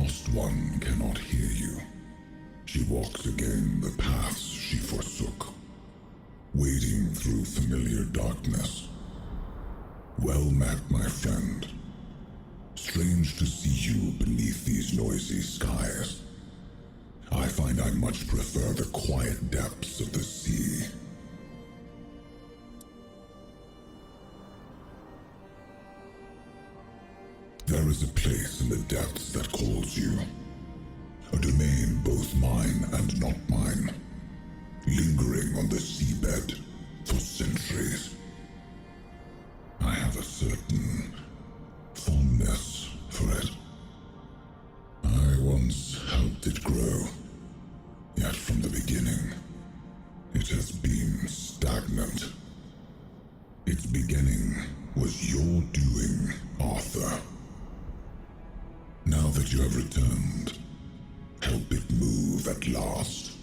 lost one cannot hear you. She walks again the paths she forsook, wading through familiar darkness. Well met, my friend. Strange to see you beneath these noisy skies. I find I much prefer the quiet depths of the sea. There is a place in the depths that calls you. A domain both mine and not mine, lingering on the seabed for centuries. I have a certain fondness for it. I once helped it grow, yet from the beginning, it has been stagnant. Its beginning was your doing, Arthur. Now that you have returned, help it move at last.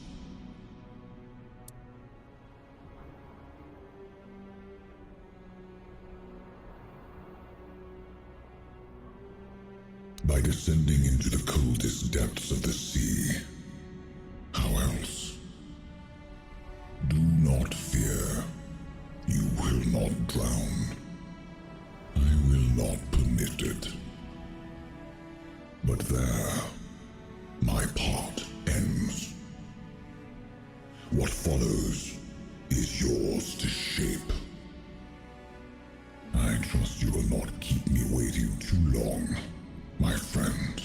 By descending into the coldest depths of the sea. How else? Do not fear. You will not drown. I will not permit it. But there, my part ends. What follows is yours to shape. I trust you will not keep me waiting too long, my friend.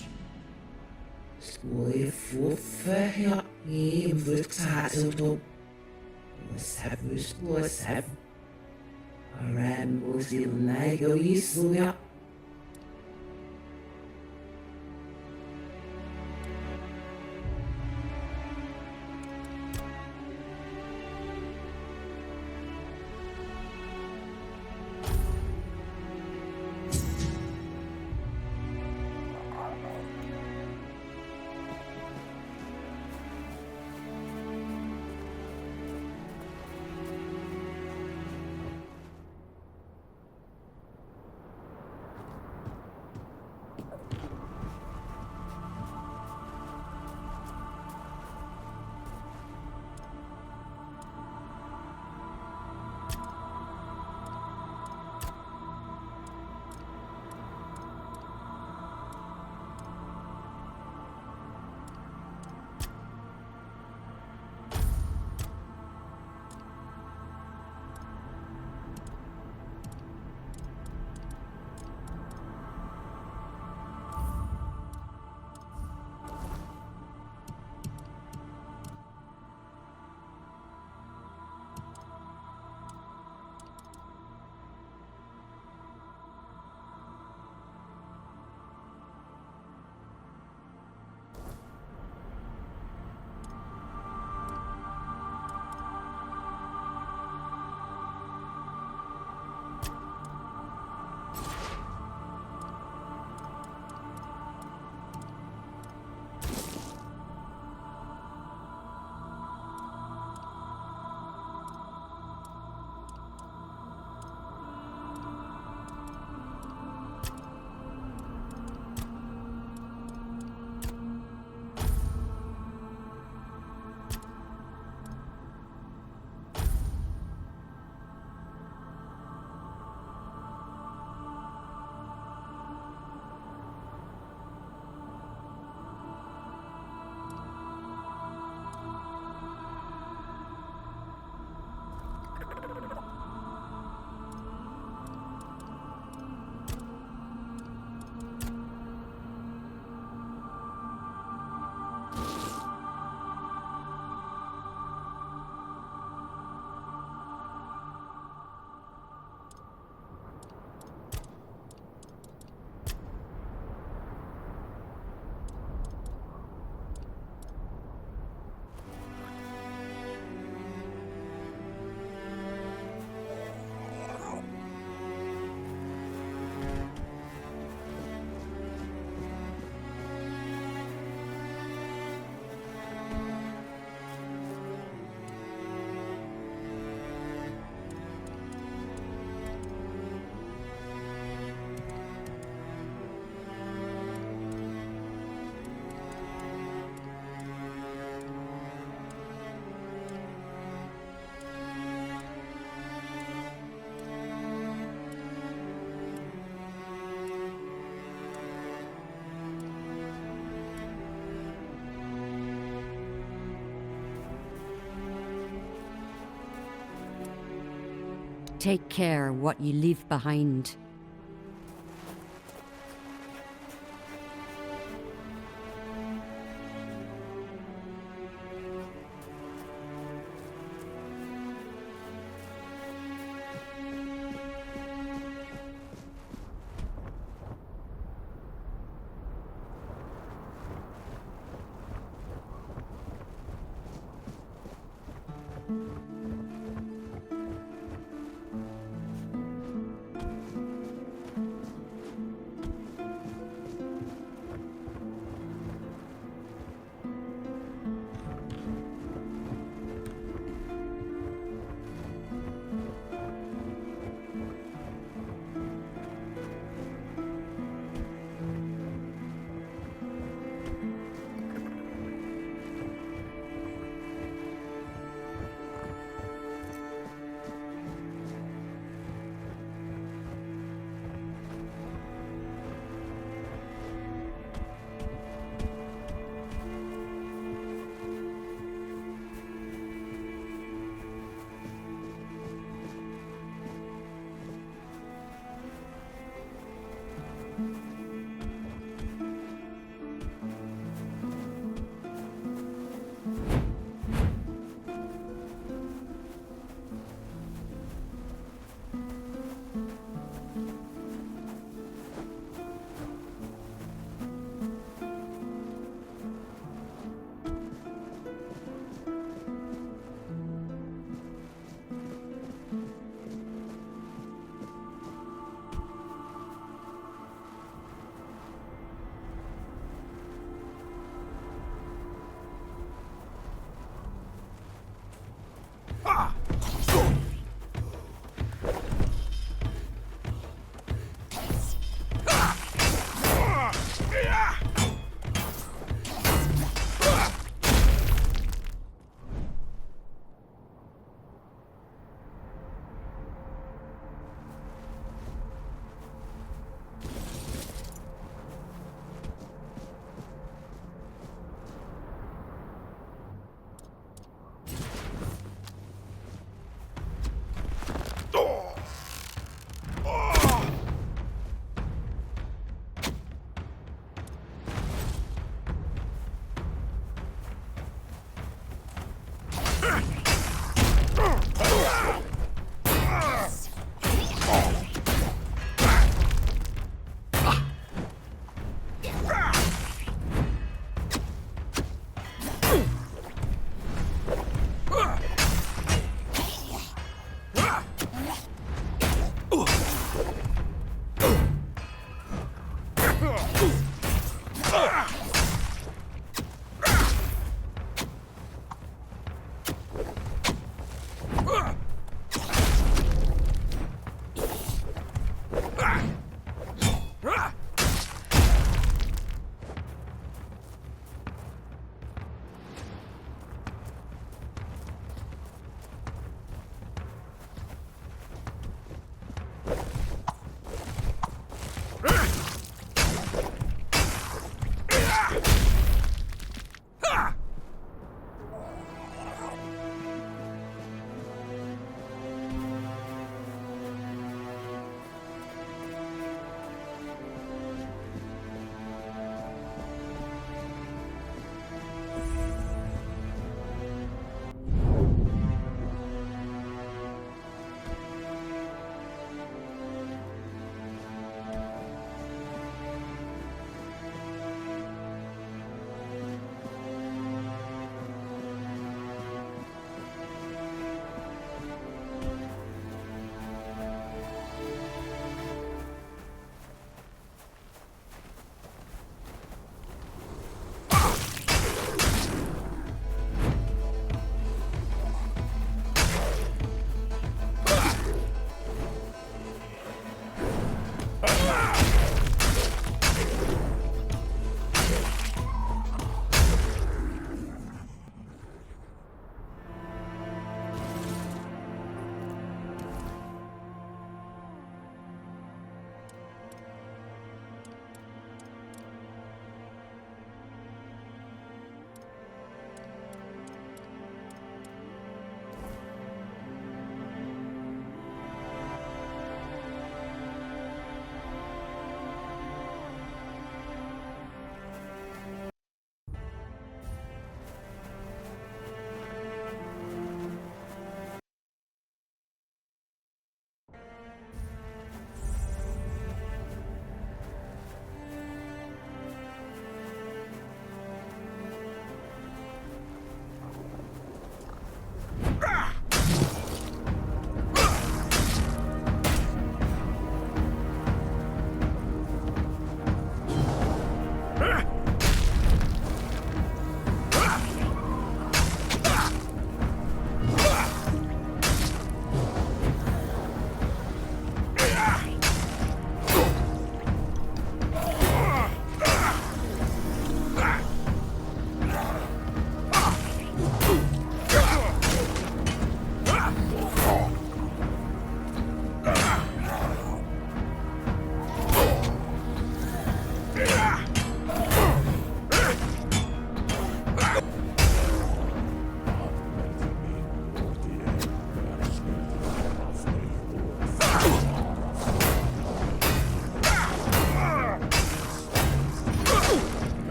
Skulle forføre her i vurtsato. Wasab. Aram usil nago yisuya. Take care what you leave behind.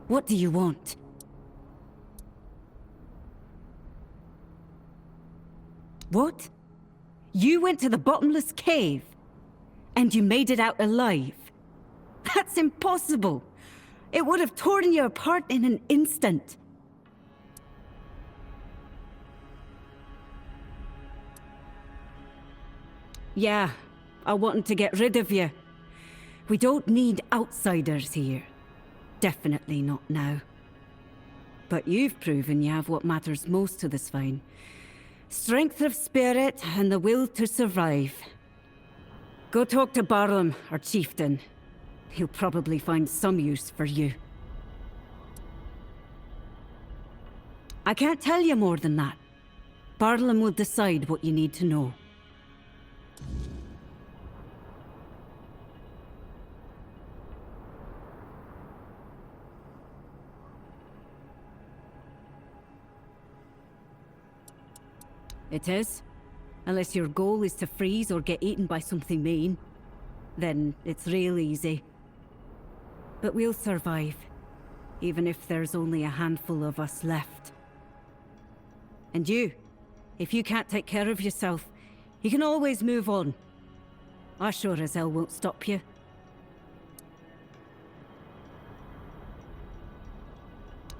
What do you want? What? You went to the bottomless cave? And you made it out alive? That's impossible! It would have torn you apart in an instant. Yeah, I wanted to get rid of you. We don't need outsiders here. Definitely not now. But you've proven you have what matters most to this vine. Strength of spirit and the will to survive. Go talk to Barlam, our chieftain. He'll probably find some use for you. I can't tell you more than that. Barlam will decide what you need to know. It is. Unless your goal is to freeze or get eaten by something mean. Then it's real easy. But we'll survive. Even if there's only a handful of us left. And you, if you can't take care of yourself, you can always move on. I sure as hell won't stop you.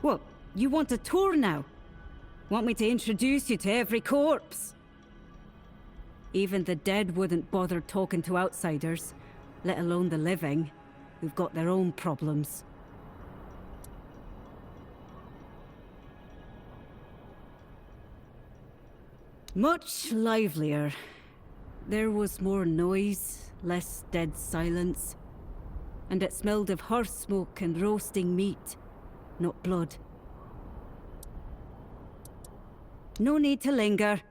What, you want a tour now? Want me to introduce you to every corpse? Even the dead wouldn't bother talking to outsiders, let alone the living, who've got their own problems. Much livelier. There was more noise, less dead silence. And it smelled of hearth smoke and roasting meat, not blood. No need to linger.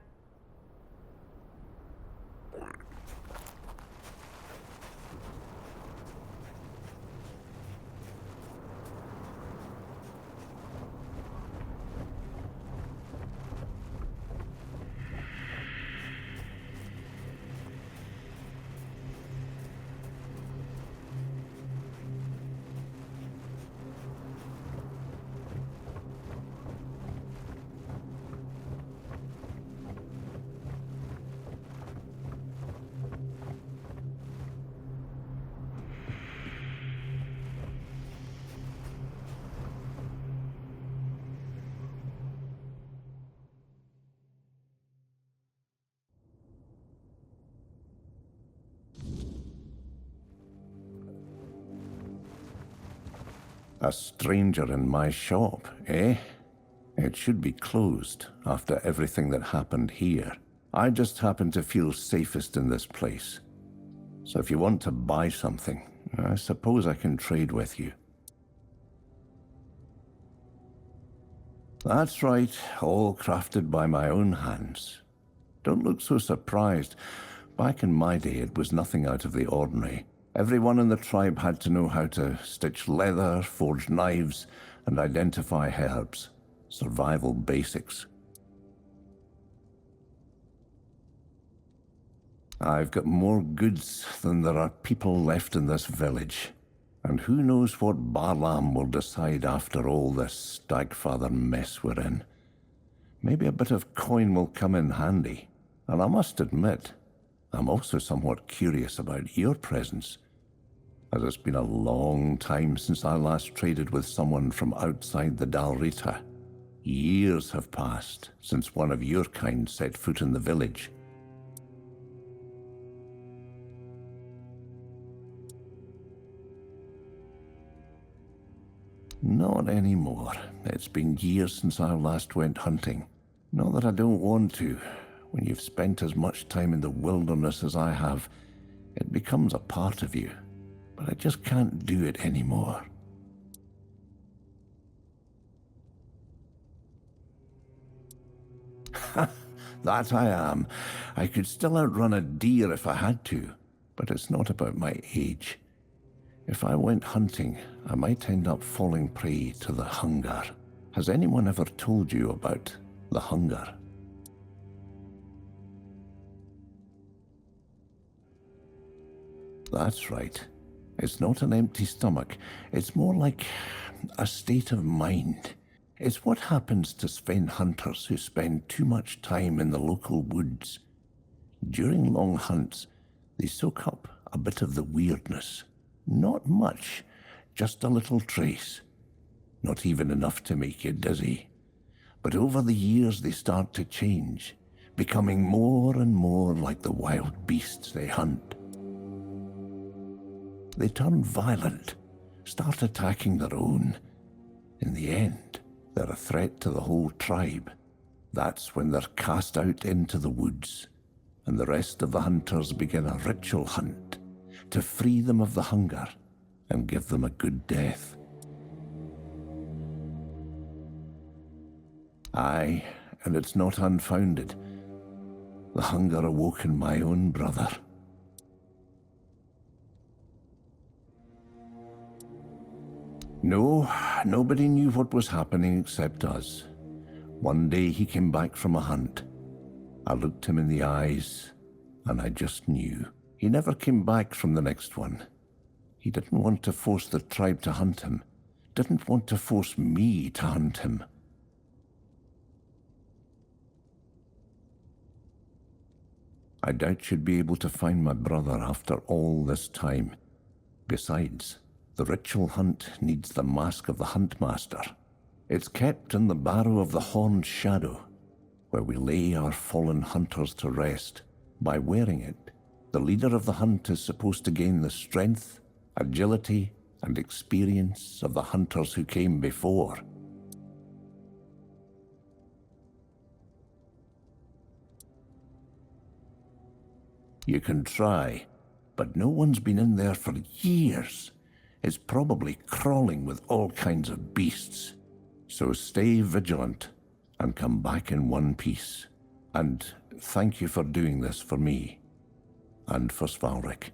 A stranger in my shop, eh? It should be closed after everything that happened here. I just happen to feel safest in this place. So if you want to buy something, I suppose I can trade with you. That's right, all crafted by my own hands. Don't look so surprised. Back in my day, it was nothing out of the ordinary. Everyone in the tribe had to know how to stitch leather, forge knives, and identify herbs. Survival basics. I've got more goods than there are people left in this village. And who knows what Barlam will decide after all this Stagfather mess we're in. Maybe a bit of coin will come in handy. And I must admit, I'm also somewhat curious about your presence, as it's been a long time since I last traded with someone from outside the Dalrita. Years have passed since one of your kind set foot in the village. Not anymore. It's been years since I last went hunting. Not that I don't want to. When you've spent as much time in the wilderness as I have, it becomes a part of you. But I just can't do it anymore. That I am. I could still outrun a deer if I had to, but it's not about my age. If I went hunting, I might end up falling prey to the hunger. Has anyone ever told you about the hunger? That's right. It's not an empty stomach. It's more like a state of mind. It's what happens to Sven hunters who spend too much time in the local woods. During long hunts, they soak up a bit of the weirdness. Not much, just a little trace. Not even enough to make you dizzy. But over the years they start to change, becoming more and more like the wild beasts they hunt. They turn violent, start attacking their own. In the end, they're a threat to the whole tribe. That's when they're cast out into the woods, and the rest of the hunters begin a ritual hunt to free them of the hunger and give them a good death. Aye, and it's not unfounded. The hunger awoke in my own brother. No, nobody knew what was happening except us. One day he came back from a hunt. I looked him in the eyes, and I just knew. He never came back from the next one. He didn't want to force the tribe to hunt him. Didn't want to force me to hunt him. I doubt you'd be able to find my brother after all this time. Besides, the ritual hunt needs the mask of the Huntmaster. It's kept in the barrow of the Horned Shadow, where we lay our fallen hunters to rest. By wearing it, the leader of the hunt is supposed to gain the strength, agility, and experience of the hunters who came before. You can try, but no one's been in there for years. It's probably crawling with all kinds of beasts. So stay vigilant and come back in one piece. And thank you for doing this for me and for Svalric.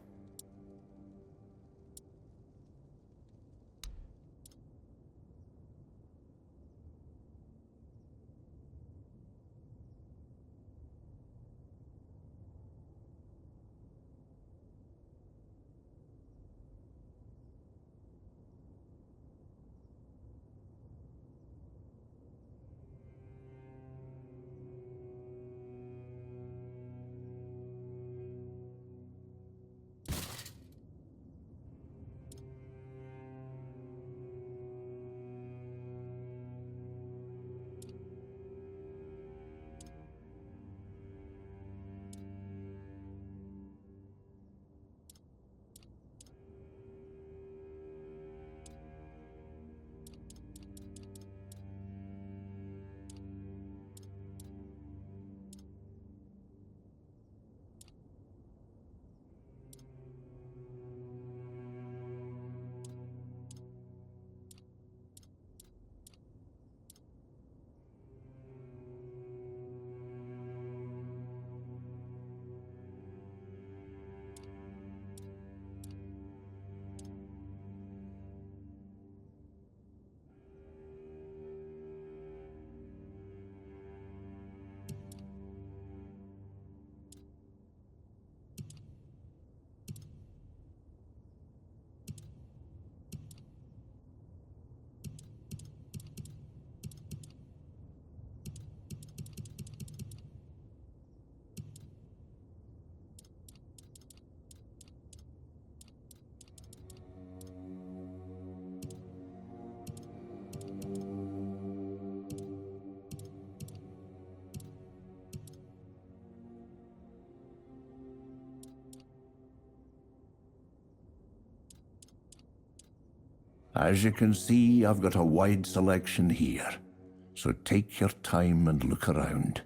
As you can see, I've got a wide selection here, so take your time and look around.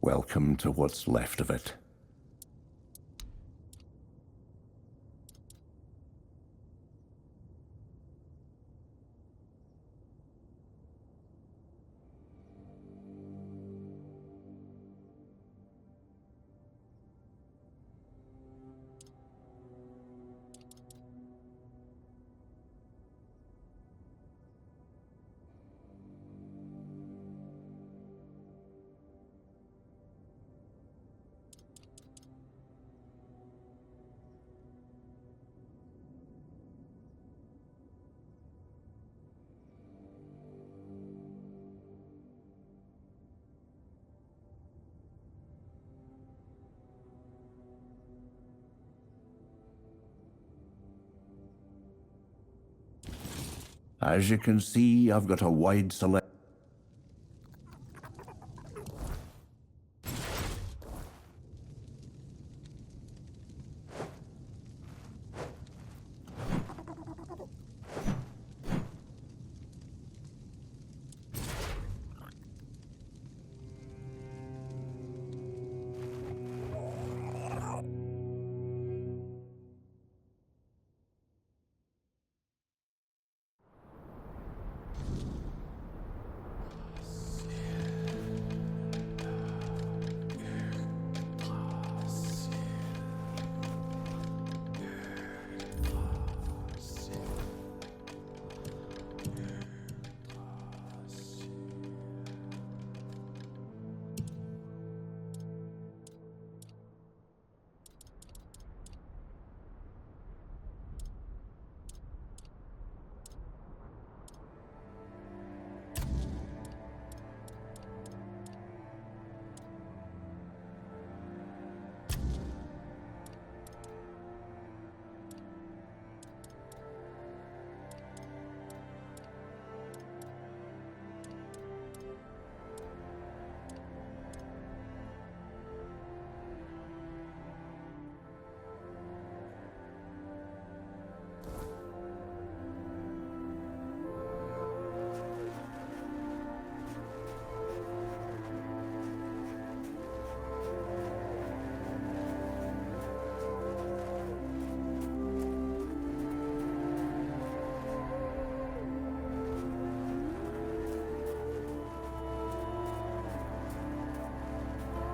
Welcome to what's left of it. As you can see, I've got a wide selection.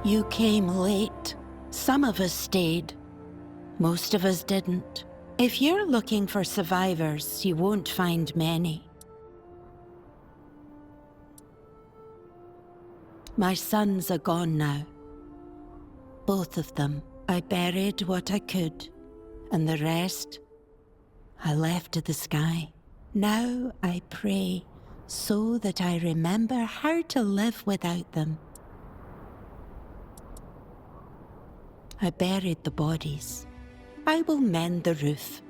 You came late. Some of us stayed. Most of us didn't. If you're looking for survivors, you won't find many. My sons are gone now. Both of them. I buried what I could, and the rest I left to the sky. Now I pray so that I remember how to live without them. I buried the bodies. I will mend the roof.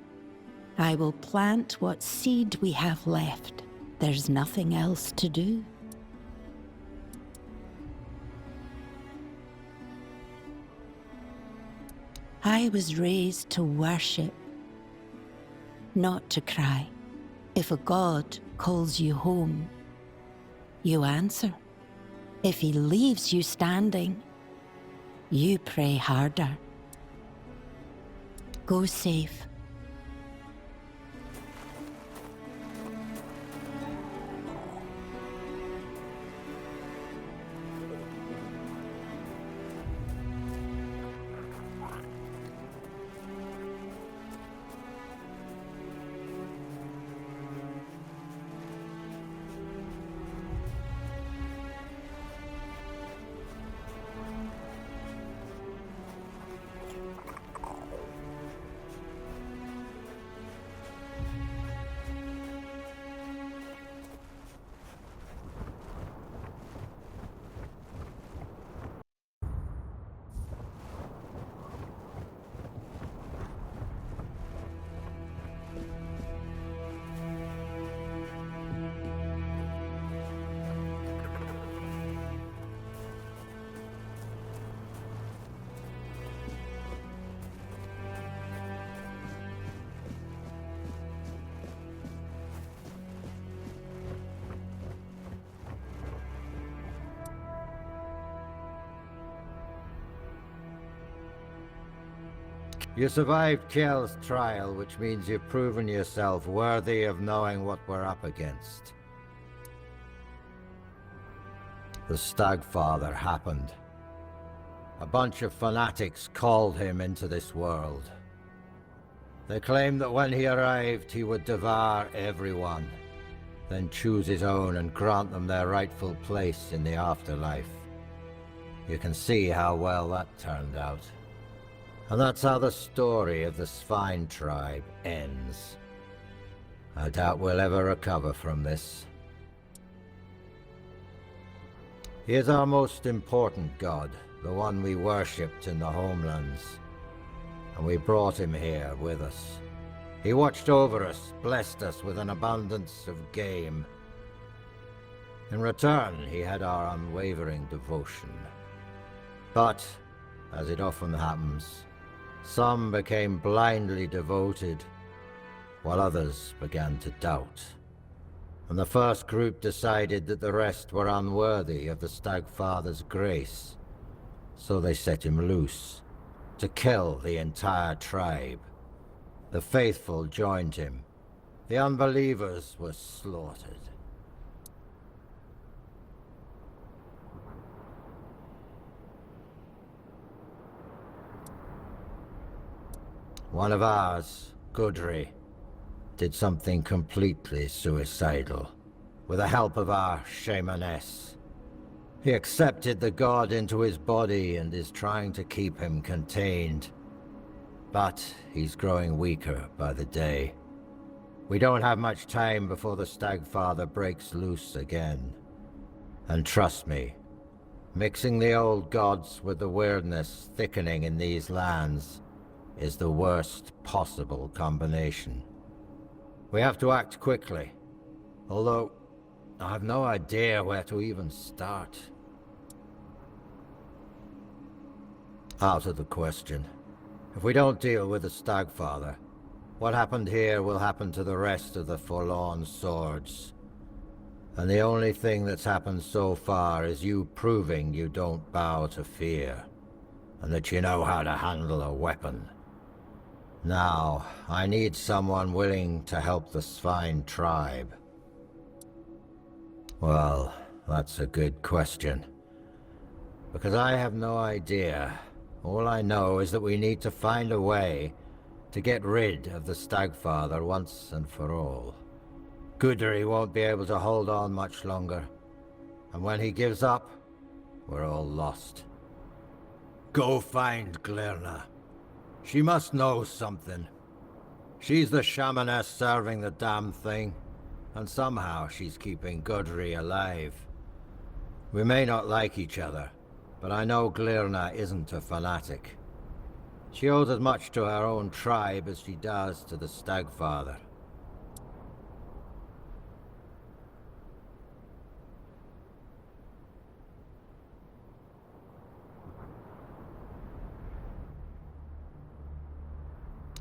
I will plant what seed we have left. There's nothing else to do. I was raised to worship, not to cry. If a god calls you home, you answer. If he leaves you standing, you pray harder. Go safe. You survived Kjell's trial, which means you've proven yourself worthy of knowing what we're up against. The Stagfather happened. A bunch of fanatics called him into this world. They claimed that when he arrived, he would devour everyone, then choose his own and grant them their rightful place in the afterlife. You can see how well that turned out. And that's how the story of the Svine tribe ends. I doubt we'll ever recover from this. He is our most important god, the one we worshipped in the homelands. And we brought him here with us. He watched over us, blessed us with an abundance of game. In return, he had our unwavering devotion. But, as it often happens, some became blindly devoted, while others began to doubt. And the first group decided that the rest were unworthy of the Stagfather's grace. So they set him loose, to kill the entire tribe. The faithful joined him. The unbelievers were slaughtered. One of ours, Gudry, did something completely suicidal, with the help of our shamaness. He accepted the god into his body and is trying to keep him contained. But he's growing weaker by the day. We don't have much time before the Stagfather breaks loose again. And trust me, mixing the old gods with the weirdness thickening in these lands is the worst possible combination. We have to act quickly, although I have no idea where to even start. Out of the question. If we don't deal with the Stagfather, what happened here will happen to the rest of the Forlorn Swords. And the only thing that's happened so far is you proving you don't bow to fear, and that you know how to handle a weapon. Now, I need someone willing to help the Svine tribe. Well, that's a good question. Because I have no idea. All I know is that we need to find a way to get rid of the Stagfather once and for all. Gudry won't be able to hold on much longer. And when he gives up, we're all lost. Go find Glirna. She must know something. She's the shamaness serving the damn thing, and somehow she's keeping Gudry alive. We may not like each other, but I know Glirna isn't a fanatic. She owes as much to her own tribe as she does to the Stagfather.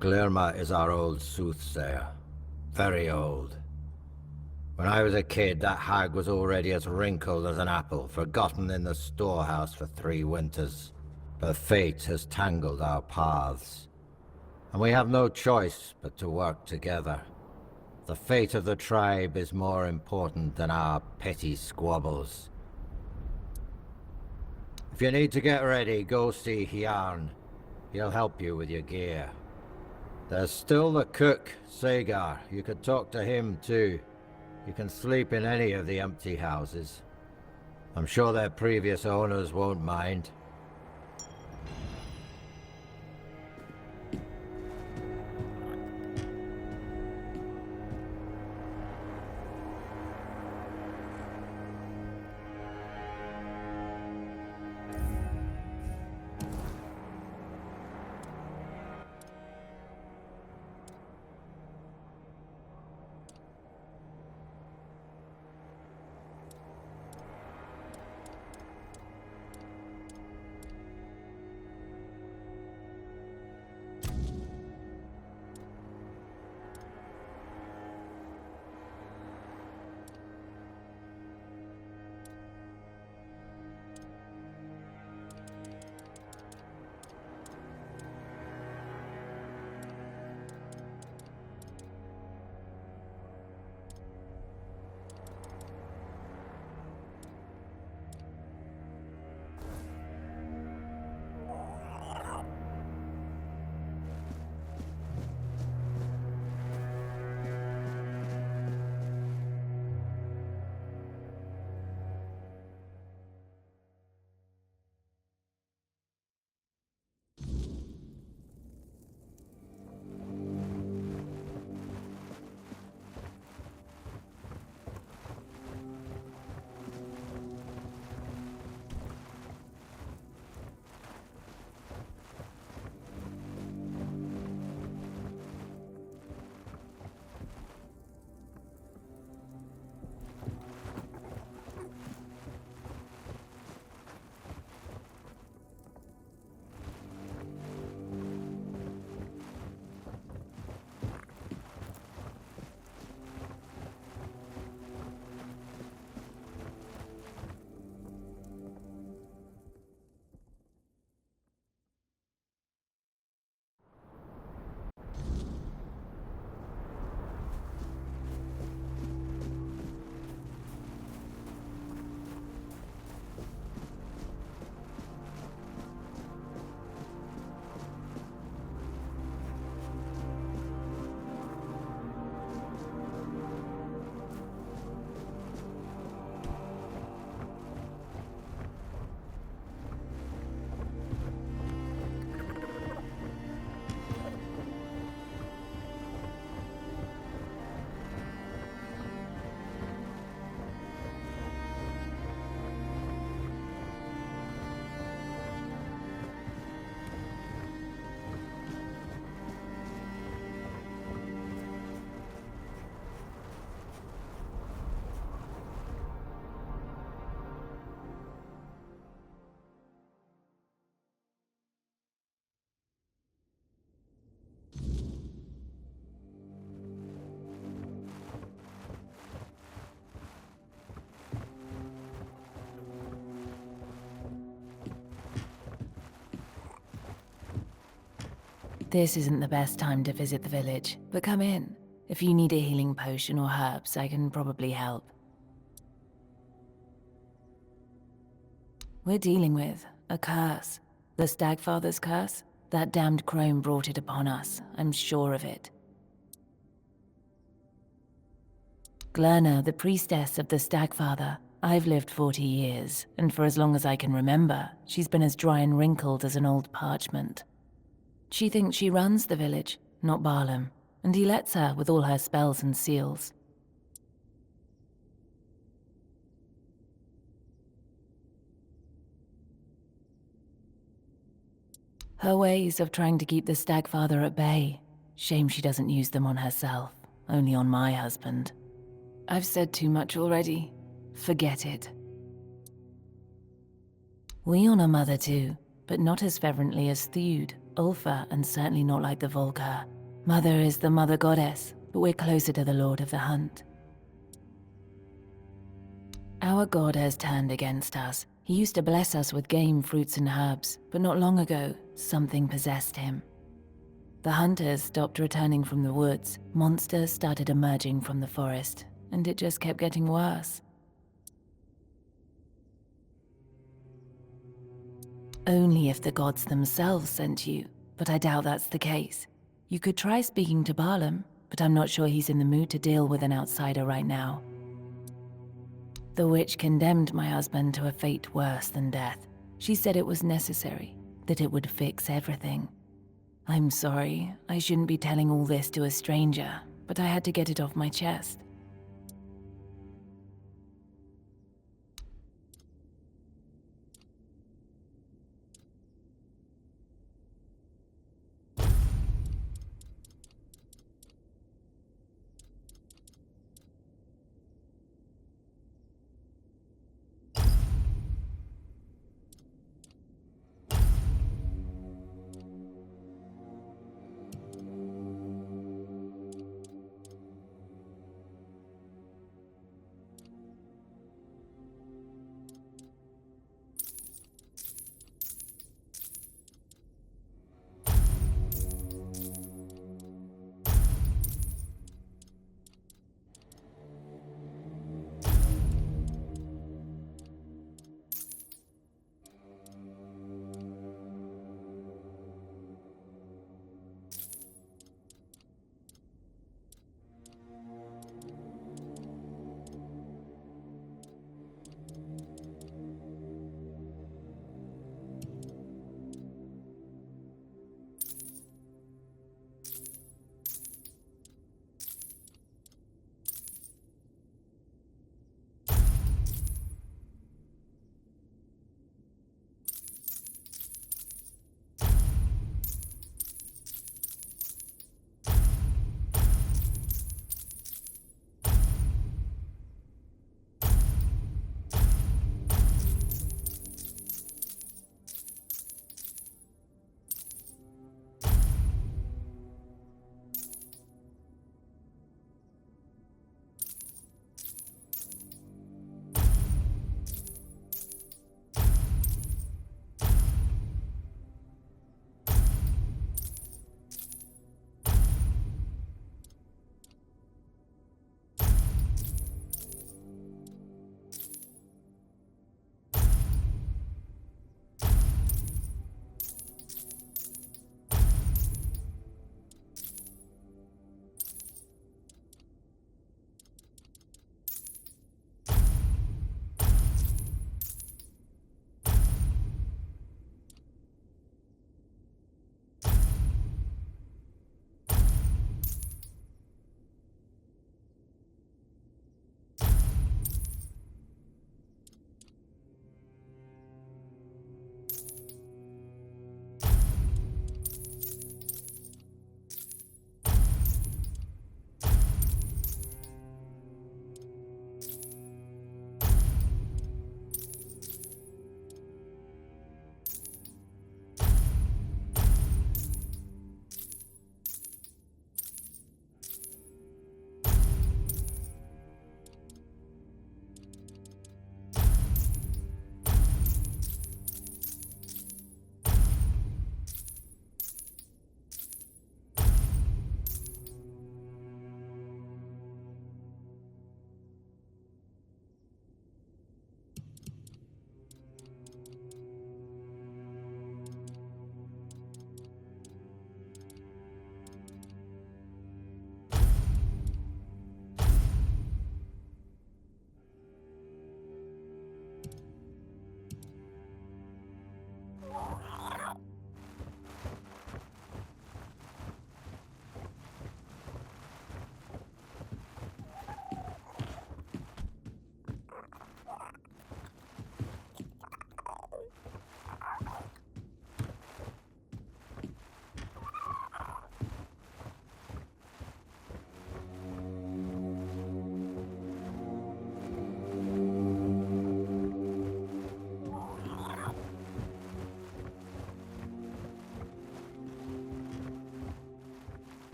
Glirma is our old soothsayer. Very old. When I was a kid, that hag was already as wrinkled as an apple, forgotten in the storehouse for 3 winters. But fate has tangled our paths, and we have no choice but to work together. The fate of the tribe is more important than our petty squabbles. If you need to get ready, go see Hjarn. He'll help you with your gear. There's still the cook, Sagar. You could talk to him too. You can sleep in any of the empty houses. I'm sure their previous owners won't mind. This isn't the best time to visit the village, but come in. If you need a healing potion or herbs, I can probably help. We're dealing with a curse. The Stagfather's curse? That damned crone brought it upon us. I'm sure of it. Glerna, the priestess of the Stagfather. I've lived 40 years, and for as long as I can remember, she's been as dry and wrinkled as an old parchment. She thinks she runs the village, not Barlam, and he lets her with all her spells and seals. Her ways of trying to keep the Stagfather at bay. Shame she doesn't use them on herself, only on my husband. I've said too much already. Forget it. We honor Mother too, but not as fervently as Theud, Ulfa, and certainly not like the Volker. Mother is the Mother Goddess, but we're closer to the Lord of the Hunt. Our god has turned against us. He used to bless us with game, fruits, and herbs, but not long ago, something possessed him. The hunters stopped returning from the woods, monsters started emerging from the forest, and it just kept getting worse. Only if the gods themselves sent you, but I doubt that's the case. You could try speaking to Barlam, but I'm not sure he's in the mood to deal with an outsider right now. The witch condemned my husband to a fate worse than death. She said it was necessary, that it would fix everything. I'm sorry, I shouldn't be telling all this to a stranger, but I had to get it off my chest.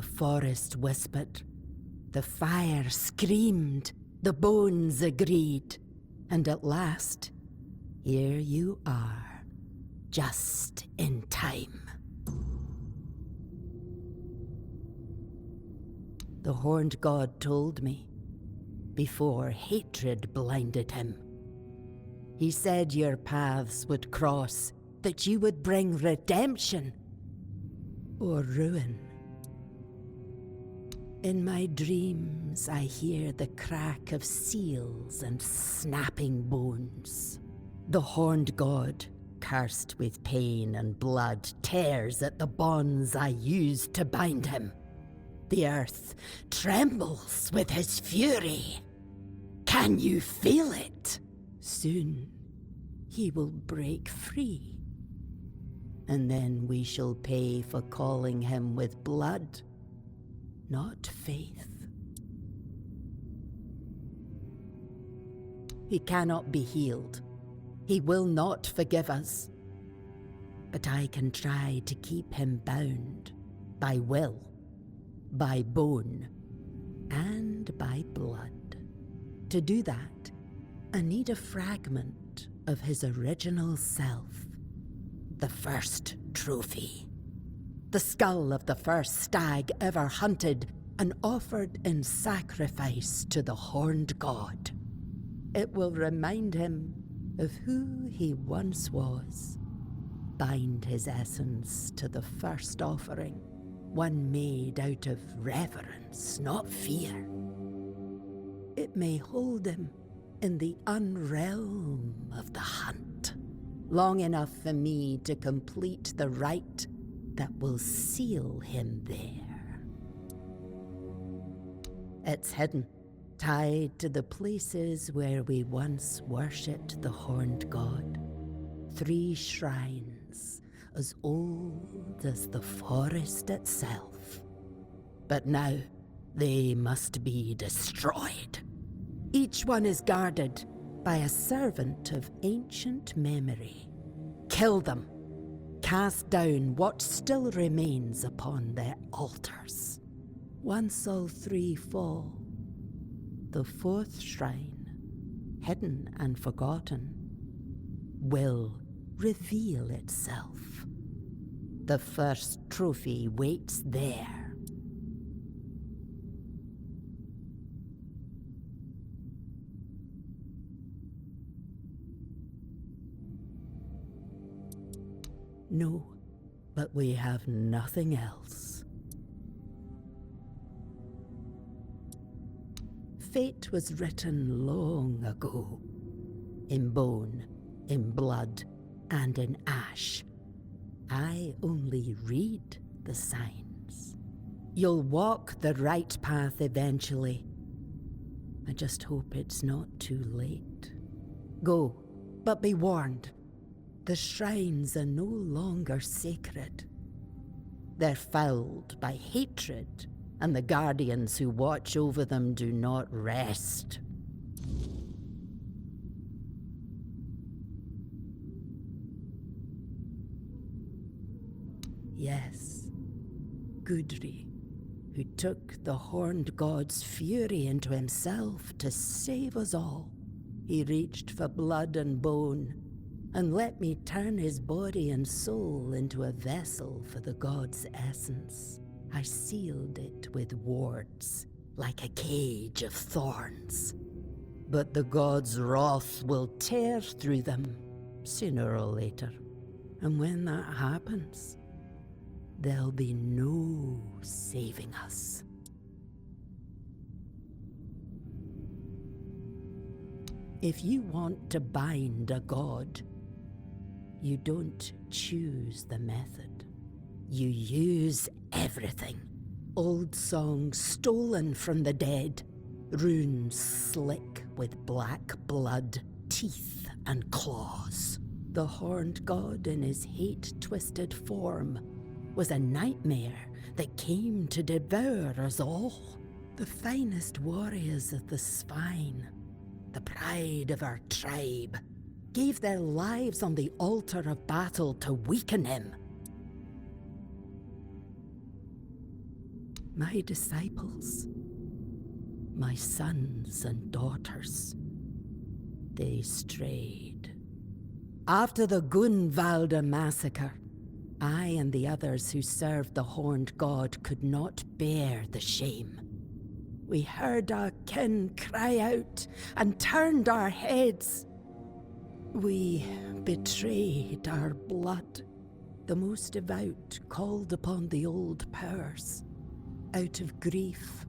forest whispered, the fire screamed, the bones agreed, and at last, here you are, just in time. The horned god told me, before hatred blinded him. He said your paths would cross, that you would bring redemption or ruin. In my dreams, I hear the crack of seals and snapping bones. The horned god, cursed with pain and blood, tears at the bonds I used to bind him. The earth trembles with his fury. Can you feel it? Soon, he will break free. And then we shall pay for calling him with blood, not faith. He cannot be healed. He will not forgive us. But I can try to keep him bound by will, by bone, and by blood. To do that, I need a fragment of his original self. The first trophy. The skull of the first stag ever hunted and offered in sacrifice to the horned god. It will remind him of who he once was. Bind his essence to the first offering, one made out of reverence, not fear. It may hold him in the unrealm of the hunt, long enough for me to complete the rite that will seal him there. It's hidden, tied to the places where we once worshipped the horned god. 3 shrines, as old as the forest itself. But now, they must be destroyed. Each one is guarded by a servant of ancient memory. Kill them. Cast down what still remains upon their altars. Once all 3 fall, the 4th shrine, hidden and forgotten, will reveal itself. The first trophy waits there. No, but we have nothing else. Fate was written long ago. In bone, in blood, and in ash. I only read the signs. You'll walk the right path eventually. I just hope it's not too late. Go, but be warned. The shrines are no longer sacred. They're fouled by hatred, and the guardians who watch over them do not rest. Yes, Gudri, who took the horned god's fury into himself to save us all. He reached for blood and bone, and let me turn his body and soul into a vessel for the god's essence. I sealed it with wards, like a cage of thorns. But the god's wrath will tear through them, sooner or later. And when that happens, there'll be no saving us. If you want to bind a god, you don't choose the method. You use everything. Old songs stolen from the dead, runes slick with black blood, teeth and claws. The horned god in his hate-twisted form was a nightmare that came to devour us all. The finest warriors of the spine, the pride of our tribe, gave their lives on the altar of battle to weaken him. My disciples, my sons and daughters, they strayed. After the Gunvalda massacre, I and the others who served the horned god could not bear the shame. We heard our kin cry out and turned our heads. We betrayed our blood. The most devout called upon the old powers, out of grief,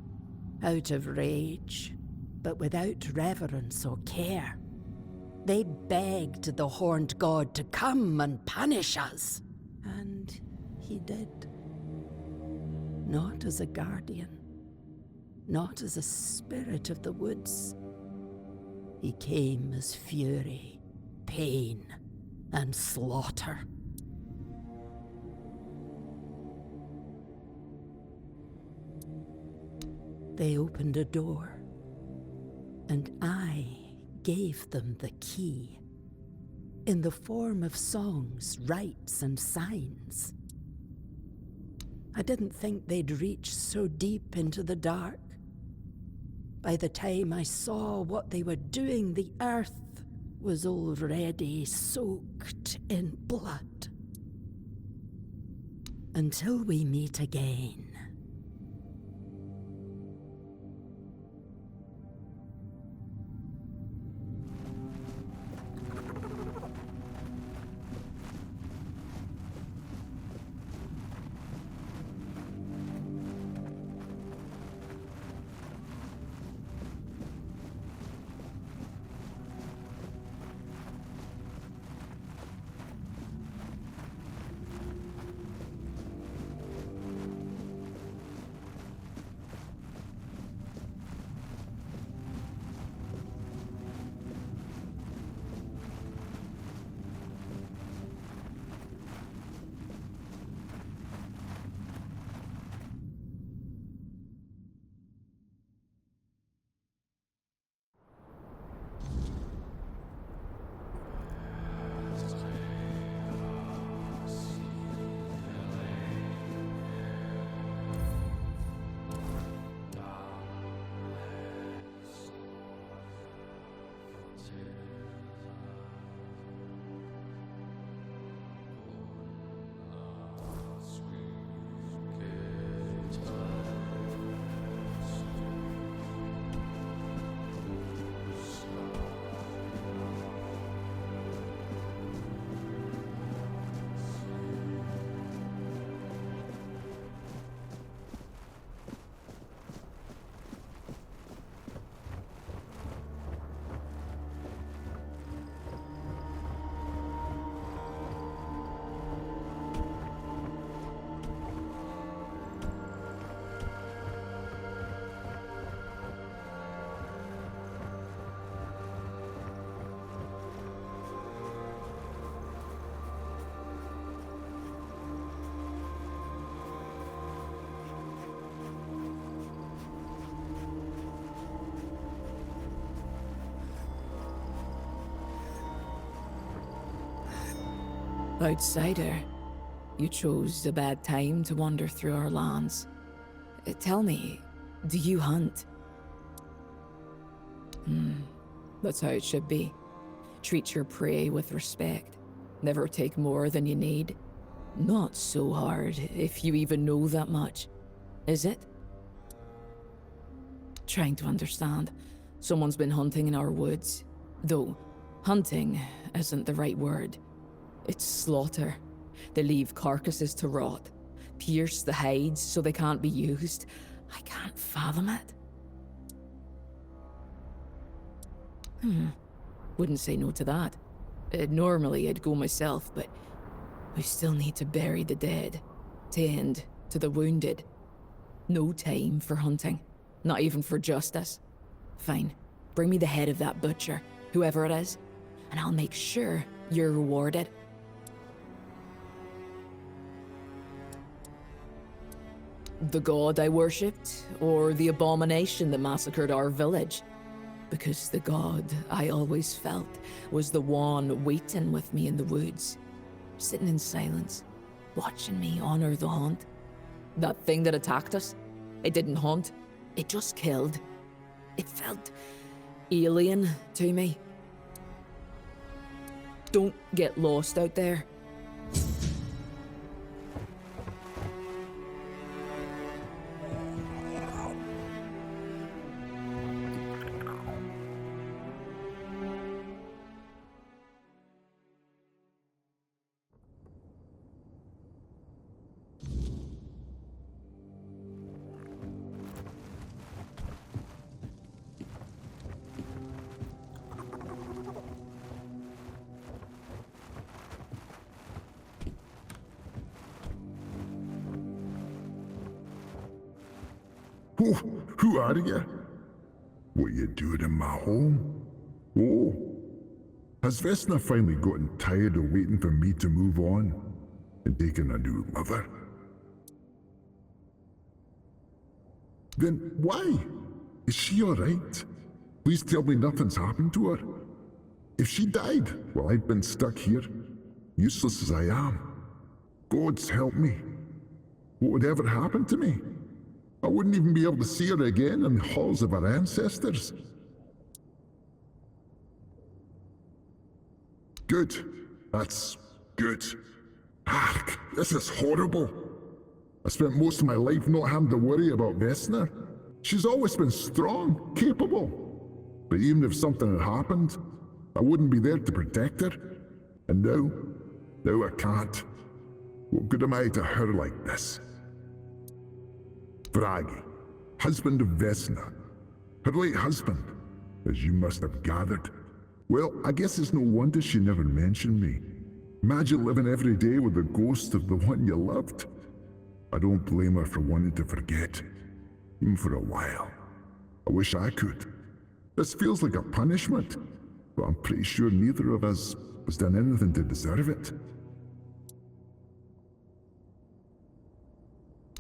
out of rage, but without reverence or care. They begged the horned god to come and punish us. And he did. Not as a guardian, not as a spirit of the woods. He came as fury, pain, and slaughter. They opened a door, and I gave them the key, in the form of songs, rites, and signs. I didn't think they'd reach so deep into the dark. By the time I saw what they were doing, the earth was already soaked in blood. Until we meet again. Outsider, you chose a bad time to wander through our lands. Tell me, do you hunt? That's how it should be. Treat your prey with respect. Never take more than you need. Not so hard, if you even know that much. Is it? Trying to understand. Someone's been hunting in our woods. Though, hunting isn't the right word. It's slaughter. They leave carcasses to rot, pierce the hides so they can't be used. I can't fathom it. Wouldn't say no to that. Normally I'd go myself, but we still need to bury the dead, tend to the wounded. No time for hunting, not even for justice. Fine, bring me the head of that butcher, whoever it is, and I'll make sure you're rewarded. The god I worshipped, or the abomination that massacred our village? Because the god I always felt was the one waiting with me in the woods, sitting in silence, watching me honor the hunt. That thing that attacked us, It didn't haunt, it just killed. It felt alien to me. Don't get lost out there. Who are you? What you doing in my home? Oh, has Vesna finally gotten tired of waiting for me to move on and taking a new lover? Then why? Is she alright? Please tell me nothing's happened to her. If she died while I'd been stuck here, useless as I am, God's help me. What would ever happen to me? I wouldn't even be able to see her again in the halls of our ancestors. Good. That's good. Ah, this is horrible. I spent most of my life not having to worry about Vesna. She's always been strong, capable. But even if something had happened, I wouldn't be there to protect her. And now I can't. What good am I to her like this? Bragi, husband of Vesna, her late husband, as you must have gathered. Well, I guess it's no wonder she never mentioned me. Imagine living every day with the ghost of the one you loved. I don't blame her for wanting to forget, even for a while. I wish I could. This feels like a punishment, but I'm pretty sure neither of us has done anything to deserve it.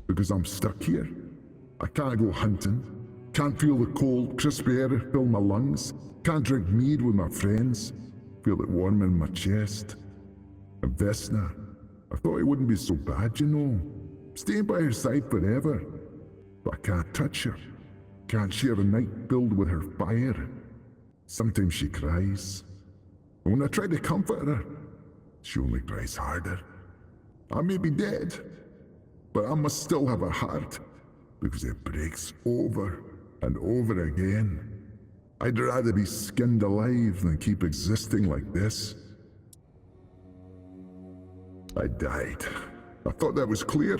Because I'm stuck here. I can't go hunting, can't feel the cold, crisp air fill my lungs, can't drink mead with my friends, feel it warm in my chest. And Vesna, I thought it wouldn't be so bad, you know, staying by her side forever. But I can't touch her, can't share a night filled with her fire. Sometimes she cries, and when I try to comfort her, she only cries harder. I may be dead, but I must still have a heart, because it breaks over and over again. I'd rather be skinned alive than keep existing like this. I died. I thought that was clear.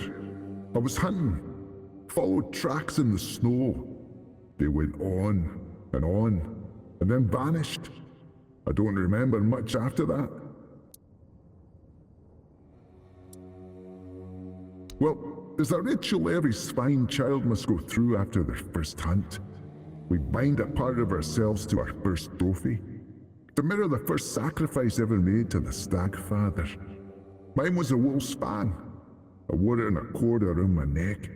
I was hunting, followed tracks in the snow. They went on, and then vanished. I don't remember much after that. Well, there's a ritual every swine child must go through after their first hunt. We bind a part of ourselves to our first trophy, to mirror the first sacrifice ever made to the stag father. Mine was a wolf's fan. I wore it in a cord around my neck,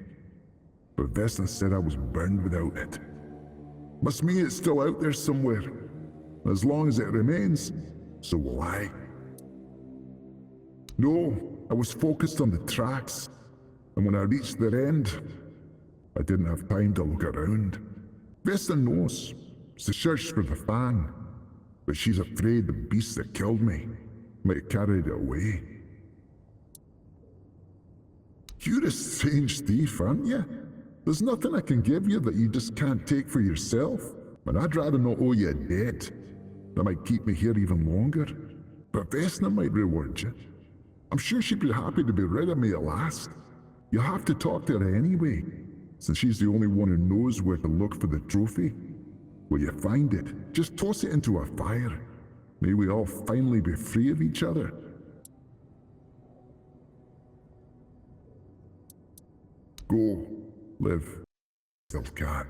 but Vesna said I was burned without it. Must mean it's still out there somewhere. As long as it remains, so will I. No, I was focused on the tracks, and when I reached their end, I didn't have time to look around. Vesna knows. She searched for the fan, but she's afraid the beast that killed me might have carried it away. You're a strange thief, aren't you? There's nothing I can give you that you just can't take for yourself, and I'd rather not owe you a debt. That might keep me here even longer, but Vesna might reward you. I'm sure she'd be happy to be rid of me at last. You'll have to talk to her anyway, since she's the only one who knows where to look for the trophy. When you find it, just toss it into a fire. May we all finally be free of each other. Go, live, still can.